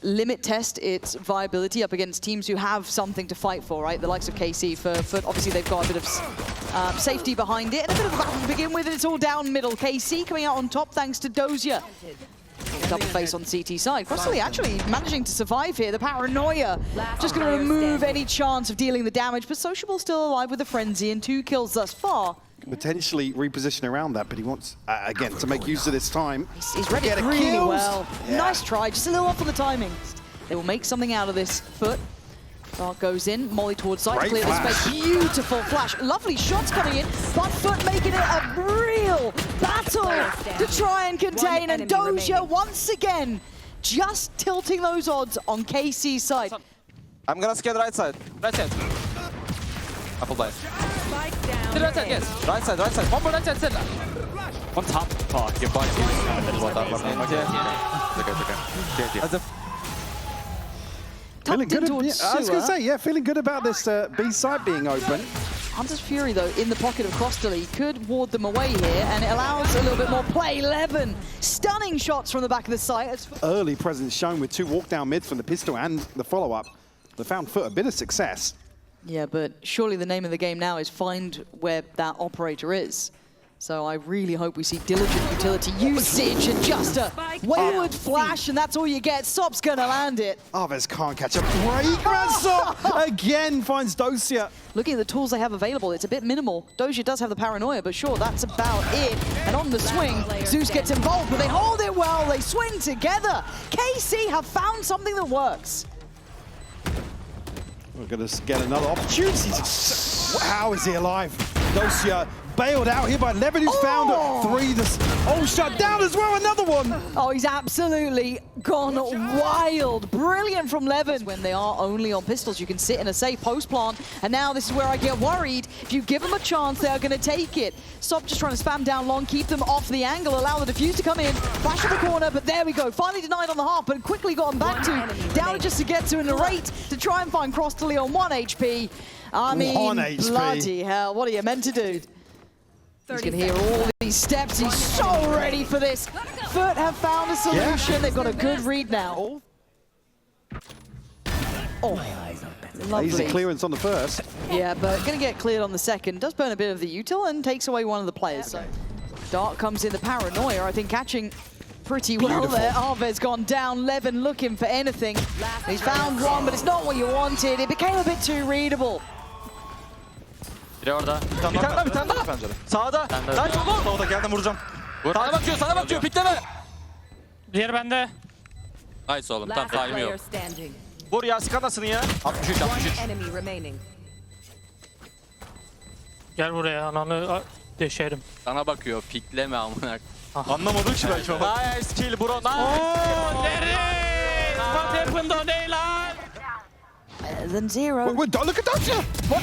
limit test its viability up against teams who have something to fight for, right? The likes of KC, for obviously they've got a bit of safety behind it, and a bit of a battle to begin with, and it's all down middle. KC coming out on top thanks to Dozier. Double face on CT side. Crossley actually managing to survive here. The paranoia just going to remove any chance of dealing the damage, but Sociable still alive with the frenzy and 2 kills thus far. Potentially reposition around that, but he wants, again, to make use of this time. He's ready really well. Yeah. Nice try, just a little off on the timing. They will make something out of this. FUT. Dark goes in, Molly towards side, clear the space. Beautiful flash, lovely shots coming in, but FUT making it a real battle to try and contain, and Dozier once again just tilting those odds on KC's side. I'm gonna scan right side. Right side. Apple dice. Right side, yes. Right side, right side. One more right side, center. On top. Oh, your body. As a Feeling good. I was going to say, yeah, feeling good about this B side being open. Hunter's Fury, though, in the pocket of Crossley, could ward them away here, and it allows a little bit more play. 11 stunning shots from the back of the site. Early presence shown with 2 walk down mids from the pistol and the follow-up. They found FUT a bit of success. Yeah, but surely the name of the game now is find where that operator is. So I really hope we see diligent utility usage and just a wayward flash, and that's all you get. Sop's gonna land it. Arvez can't catch a break. Sop again finds Dozier. Looking at the tools they have available, it's a bit minimal. Dozier does have the paranoia, but sure, that's about it. And on the swing, Zeus gets involved, but they hold it well. They swing together. KC have found something that works. We're going to get another opportunity. How is he alive? Dozier bailed out here by Levin, who's found 3. Shut down as well, another one. Oh, he's absolutely gone wild. Brilliant from Levin. When they are only on pistols, you can sit in a safe post plant. And now this is where I get worried. If you give them a chance, they are going to take it. Stop just trying to spam down long, keep them off the angle, allow the defuse to come in. Flash to the corner, but there we go. Finally denied on the half, but quickly gotten back to. Down just to get to a narrate to try and find Crossley on 1 HP. I mean, 1 HP. Bloody hell, what are you meant to do? He's going to hear all these steps. He's so ready for this. FUT have found a solution. Yeah. They've got a good read now. Lovely. Easy clearance on the first. Yeah, but going to get cleared on the second. Does burn a bit of the util and takes away one of the players. So Dark comes in, the paranoia, I think, catching pretty well there. Arvez gone down. Levin looking for anything. He's found one, but it's not what you wanted. It became a bit too readable. Biri orada. bir tane daha. Sağda. Nice oğlum. Sağda geldim vuracağım. Sana bakıyor, pikleme. Diğeri bende. Nice oğlum, tam time yok. Vur ya, skandasın ya. 63. Gel buraya, ananı deşerim. Sana bakıyor, pikleme amına. Anlamadım ki ben şu an. Nice kill bro, nice. Oh, Derek! What happened on daylight? Then 0. Look at Dozier! What?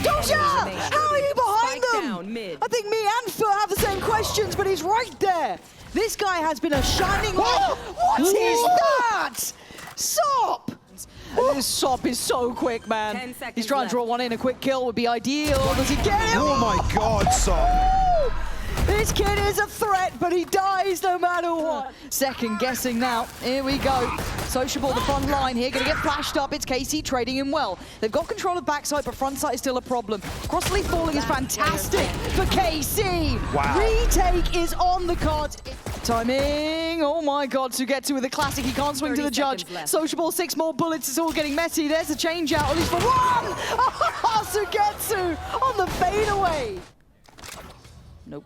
Dozier! How are you behind them? I think me and FUT have the same questions, but he's right there. This guy has been a shining light. What is that? Sop! This Sop is so quick, man. He's trying to draw one in. A quick kill would be ideal. Does he get it? Oh my God, Sop! This kid is a threat, but he dies no matter what. Second guessing now. Here we go. Sociable, the front line here, going to get flashed up. It's KC trading him well. They've got control of backside, but front side is still a problem. Crossley falling is fantastic for KC. Wow. Retake is on the cards. Timing. Oh my God, Sugetsu with a classic. He can't swing to the judge. Sociable, 6 more bullets. It's all getting messy. There's a change out, at least for 1. Sugetsu on the fadeaway. Nope.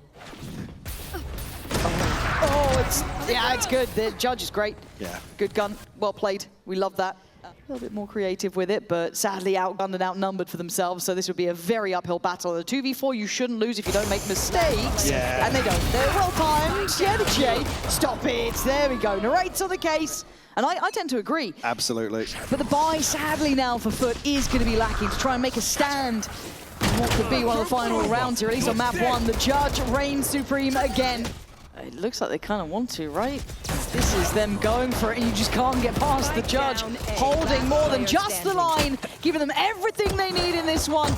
Oh, it's good. The judge is great. Yeah. Good gun. Well played. We love that. A little bit more creative with it, but sadly outgunned and outnumbered for themselves, so this would be a very uphill battle. The 2v4 you shouldn't lose if you don't make mistakes. Yeah. And they don't. They're well timed. Yeah, the J. Stop it. There we go. Narrates on the case. And I tend to agree. Absolutely. But the buy, sadly now for FUT, is going to be lacking to try and make a stand. What could be one of the final rounds here, at least on map 1. The judge reigns supreme again. It looks like they kind of want to, right? This is them going for it, and you just can't get past the judge. Holding more than just the line, giving them everything they need in this one.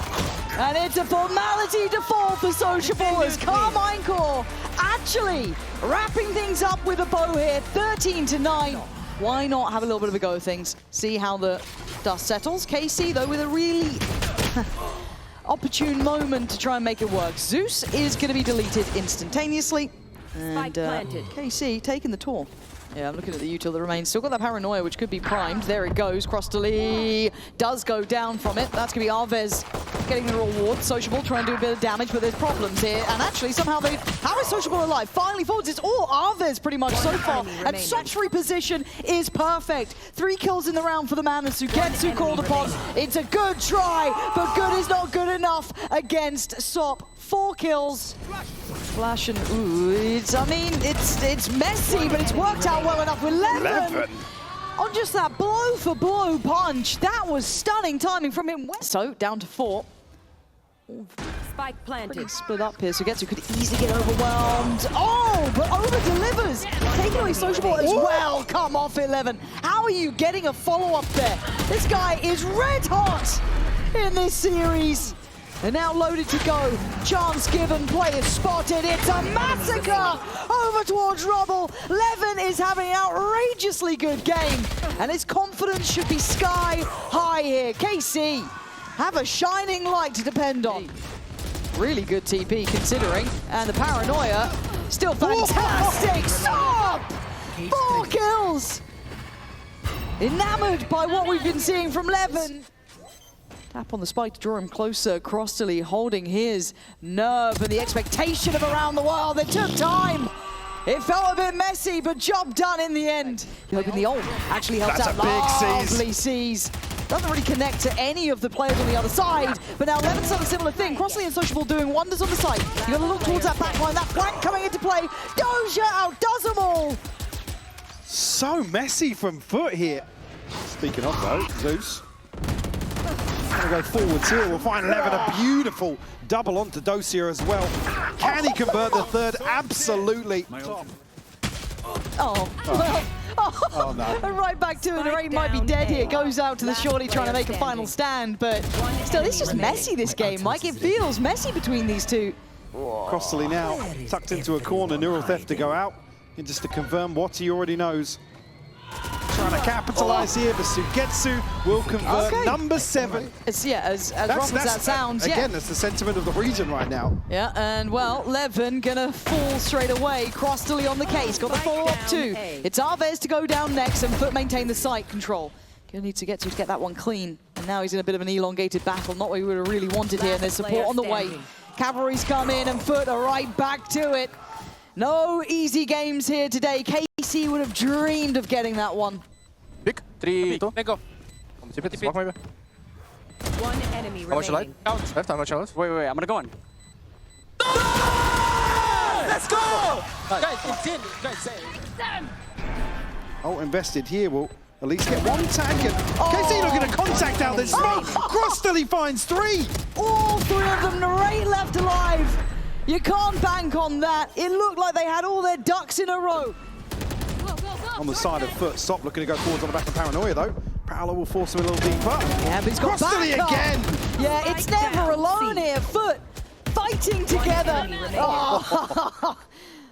And it's a formality to fall for Sociable as Carmine Core actually wrapping things up with a bow here, 13-9. Why not have a little bit of a go of things? See how the dust settles. KC, though, with a really opportune moment to try and make it work. Zeus is going to be deleted instantaneously. And KC taking the tour. Yeah, I'm looking at the util that remains. Still got that paranoia, which could be primed. There it goes. Crostally does go down from it. That's going to be Arvez getting the reward. Sociable trying to do a bit of damage, but there's problems here. And actually, somehow they... How is Sociable alive? Finally forwards. It's all Arvez pretty much so far. And such reposition is perfect. 3 kills in the round for the man, and Sugetsu called upon. It's a good try, but good is not good enough against Sop. 4 kills. Flash and ooh, I mean, it's messy, but it's worked out well enough with 11. On just that blow-for-blow punch. That was stunning timing from him. So, down to 4. Spike planted. Pretty split up here. Sugetsu could easily get overwhelmed. Oh, but over-delivers. Taking away Sociable as well. Come off 11. How are you getting a follow-up there? This guy is red hot in this series. And now loaded to go. Chance given, player spotted. It's a massacre over towards Rubble. Levin is having an outrageously good game. And his confidence should be sky high here. KC have a shining light to depend on. Really good TP considering. And the paranoia, still fantastic. Stop! 4 kills. Enamored by what we've been seeing from Levin. Tap on the spike to draw him closer. Crostally holding his nerve and the expectation of around the world. It took time. It felt a bit messy, but job done in the end. You're hoping the ult actually helps out. Lovely C's. Doesn't really connect to any of the players on the other side. But now Levin's done a similar thing. Crostally and Sociable doing wonders on the side. You gotta look towards that backline. That flank coming into play. Doja outdoes them all. So messy from FUT here. Speaking of though, Zeus. Gonna go forwards here. We'll find Levin a beautiful double onto Dosia as well. Can he convert the third? Absolutely. Oh, well. Oh no. And right back to it. The Raid might be dead here. Goes out to the shorty trying to make a final stand, but still, it's just messy this game, Mike. It feels messy between these two. Crostally now tucked into a corner. Neural Theft to go out. And just to confirm what he already knows. Trying to capitalize here, but Sugetsu will convert number 7. It's, yeah, as rough as that sounds. Again, that's the sentiment of the region right now. Yeah, and well, Levin gonna fall straight away. Crostally on the case, got the follow-up too. It's Arvez to go down next and FUT maintain the site control. Gonna need to get that one clean. And now he's in a bit of an elongated battle, not what we would have really wanted here, and there's support on the way. Cavalry's come in and FUT are right back to it. No easy games here today. KC would have dreamed of getting that one. Pick. 3, 2. Go. One enemy How much remaining. life? Left, how much life? Wait, I'm gonna go on. Let's go! Guys, it's in. Guys, say it. Oh, invested here will at least get one tag. And KC looking to contact out this smoke. Crostally finds 3. All 3 of them right left alive. You can't bank on that. It looked like they had all their ducks in a row. On the side of FUT, Stop looking to go forwards on the back of Paranoia though. Paolo will force him a little deeper. Yeah, but he's got Crostally backup. again. Yeah, it's never alone here. FUT fighting together. Oh,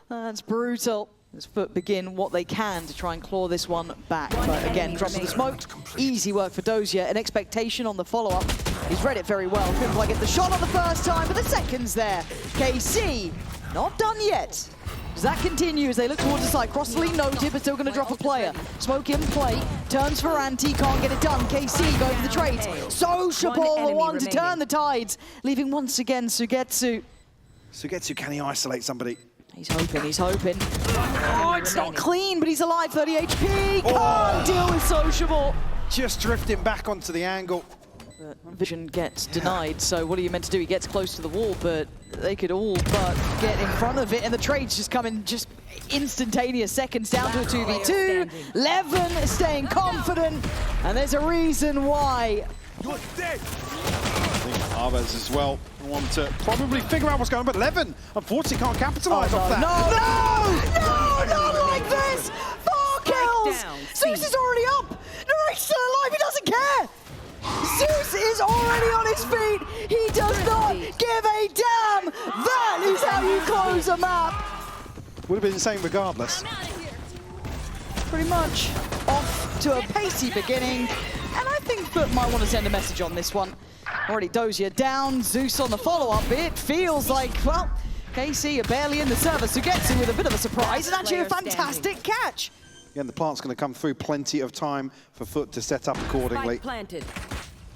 that's brutal. As FUT begin what they can to try and claw this one back. But again, drops of the smoke. Easy work for Dosia. An expectation on the follow-up. He's read it very well. Couldn't quite get the shot on the first time, but the second's there. KC, not done yet. As that continues, they look towards the side. Crostally noted, but still going to drop a player. Smoke in play, turns for anti, can't get it done. KC going for the trades. Sociable, the one to turn the tides, leaving once again Sugetsu. Sugetsu, can he isolate somebody? He's hoping. Oh, it's not clean, but he's alive, 30 HP. Can't deal with Sociable. Just drifting back onto the angle. But vision gets denied, so what are you meant to do? He gets close to the wall, but they could all but get in front of it, and the trades just come in just instantaneous seconds down to a 2v2. Levin is staying confident, and there's a reason why. You're dead. I think Arvez as well want to probably figure out what's going on, but Levin unfortunately can't capitalize off that. No, not like this! 4 kills! Zeus is already up! Narek's still alive, he doesn't care! Zeus is already on his feet! He does not give a damn! That is how you close a map! Would have been the same regardless. Pretty much. Off to a pacey beginning, and I think FUT might want to send a message on this one. Already Dozier down, Zeus on the follow-up. It feels like, well, KC are barely in the service to get to with a bit of a surprise, and actually a fantastic catch. Again, the plant's going to come through, plenty of time for FUT to set up accordingly. Spike planted.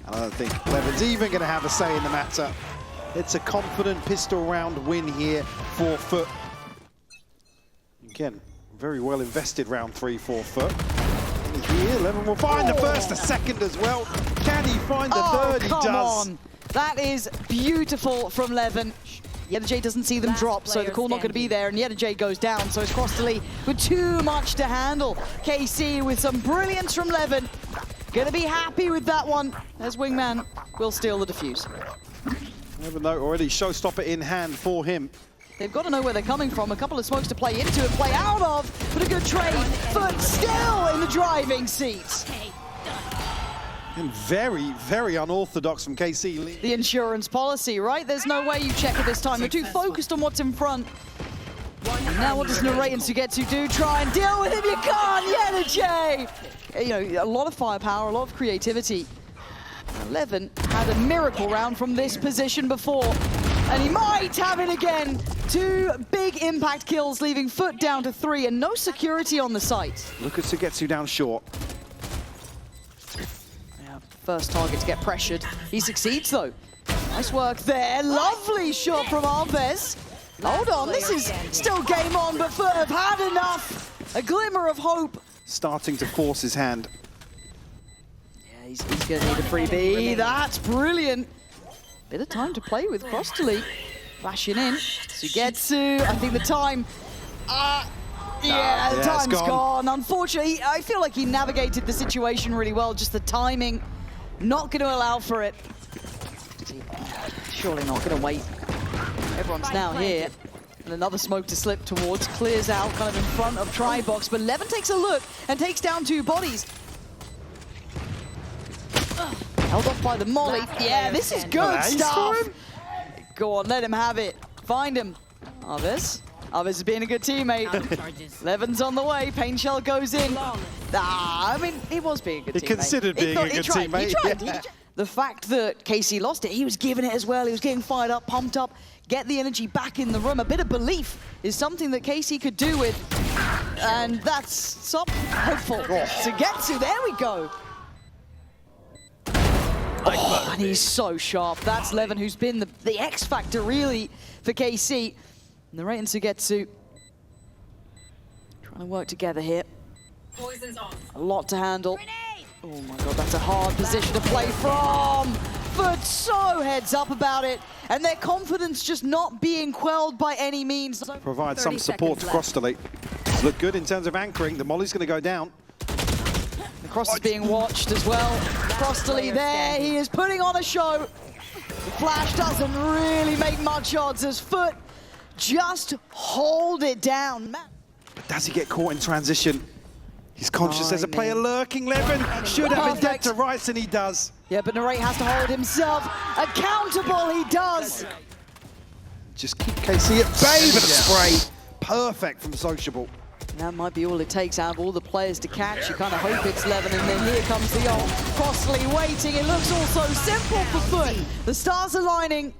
And I don't think Levin's even going to have a say in the matter. It's a confident pistol round win here for FUT. Again, very well invested round 3 for FUT. Here, Levin will find the first, the second as well. Can he find the third? He does. Come on. That is beautiful from Levin. Yedajay doesn't see them drop, so the call not going to be there, and Yedajay goes down, so it's Crossley with too much to handle. KC with some brilliance from Levin. Gonna be happy with that one, as Wingman will steal the defuse. Levin, though, already showstopper in hand for him. They've got to know where they're coming from. A couple of smokes to play into and play out of, but a good trade. FUT still in the driving seat. And very, very unorthodox from KC. The insurance policy, right? There's no way you check it this time. They're too focused on what's in front. And now what does Narrate and Sugetsu do? Try and deal with him. You can't, Yedajay! You know, a lot of firepower, a lot of creativity. 11 had a miracle round from this position before, and he might have it again. 2 big impact kills, leaving FUT down to 3, and no security on the site. Look at Sugetsu down short. Yeah, first target to get pressured. He succeeds though. Nice work there. Lovely shot from Alves. Hold on, this is still game on, but FUT have had enough. A glimmer of hope. Starting to force his hand. Yeah, he's going to need a freebie. That's brilliant. Bit of time to play with Crossley. Flashing in. Sugetsu, I think the time... yeah, the time's gone. Unfortunately, I feel like he navigated the situation really well. Just the timing, not going to allow for it. Surely not going to wait. Everyone's now here. And another smoke to slip towards. Clears out kind of in front of Tribox. But Levin takes a look and takes down 2 bodies. Held off by the molly. Yeah, this is good stuff. Go on, let him have it. Find him. Alves. Alves is being a good teammate. Levin's on the way. Pain Shell goes in. I mean, he was being a good teammate. He considered being a good teammate. He tried. The fact that KC lost it, he was giving it as well. He was getting fired up, pumped up, get the energy back in the room. A bit of belief is something that KC could do with, and that's something hopeful to get to. There we go. Oh, and he's so sharp. That's Levin, who's been the X factor really for KC. Narrate and Sugetsu trying to work together here. A lot to handle. Oh my god, that's a hard position to play from. FUT so heads up about it, and their confidence just not being quelled by any means. Provide some support to Crossley. Look good in terms of anchoring. The molly's going to go down. The cross is being watched as well. Crossley there, he is putting on a show. The flash doesn't really make much odds as FUT just hold it down. But does he get caught in transition? He's conscious there's a player lurking. Levin should have been dead to rights, and he does. Yeah, but Narrate has to hold himself accountable. He does. Just keep KC at bay with a spray. Perfect from Sociable. That might be all it takes out of all the players to catch. You kind of hope it's Levin, and then here comes the old Crossley waiting. It looks all so simple for FUT. The stars aligning.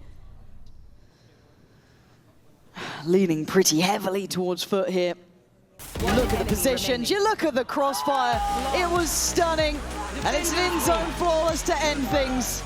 Leaning pretty heavily towards FUT here. You look at the positions, you look at the crossfire. It was stunning, and it's an in-zone flawless to end things.